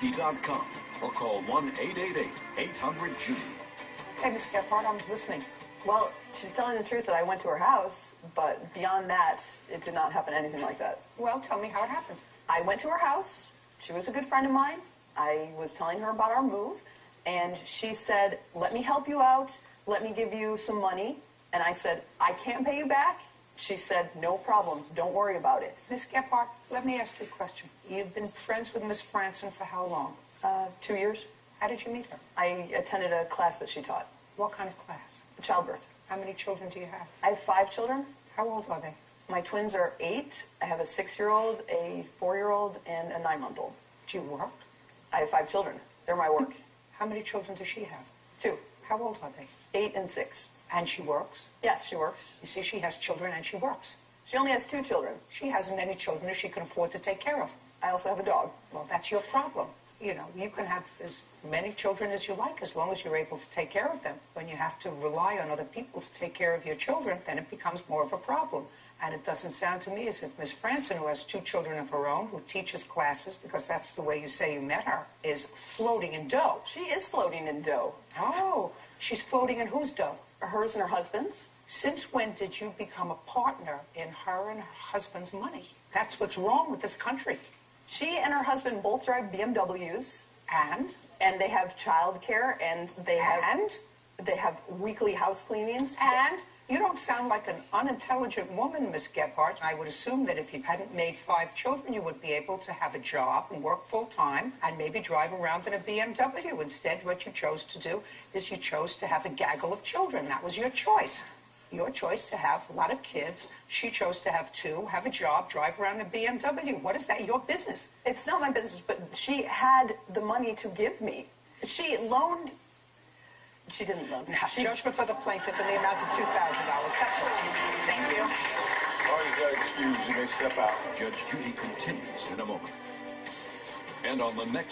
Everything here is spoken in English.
JudgeJudy.com or call 1-888-800-JUDY. Hey, Miss Gephardt, I'm listening. Well, she's telling the truth that I went to her house, but beyond that, it did not happen anything like that. Well, tell me how it happened. I went to her house. She was a good friend of mine. I was telling her about our move, and she said, let me help you out. Let me give you some money. And I said, I can't pay you back. She said, no problem. Don't worry about it. Miss Gephardt, let me ask you a question. You've been friends with Miss Franson for how long? 2 years. How did you meet her? I attended a class that she taught. What kind of class? Childbirth. How many children do you have? I have 5 children. How old are they? My twins are 8. I have a 6-year-old, a 4-year-old, and a 9-month-old. Do you work? I have 5 children. They're my work. How many children does she have? 2. How old are they? 8 and 6. And she works? Yes, she works. You see, she has children and she works. She only has 2 children. She has as many children as she can afford to take care of. I also have a dog. Well, that's your problem. You know, you can have as many children as you like as long as you're able to take care of them. When you have to rely on other people to take care of your children, then it becomes more of a problem. And it doesn't sound to me as if Miss Franson, who has 2 children of her own, who teaches classes, because that's the way you say you met her, is floating in dough. She is floating in dough. Oh, she's floating in whose dough? Hers and her husband's. Since when did you become a partner in her and her husband's money? That's what's wrong with this country. She and her husband both drive BMWs. And they have childcare, and they have weekly house cleanings. And you don't sound like an unintelligent woman, Miss Gephardt. I would assume that if you hadn't made 5 children, you would be able to have a job and work full-time and maybe drive around in a BMW. Instead, what you chose to do is you chose to have a gaggle of children. That was your choice. Your choice to have a lot of kids. She chose to have 2, have a job, drive around in a BMW. What is that? Your business. It's not my business, but she had the money to give me. She loaned. She didn't loan. Now, judgment for the plaintiff in the amount of $2,000. That's all. Thank you. Parties are excused. You may step out. Judge Judy continues in a moment. And on the next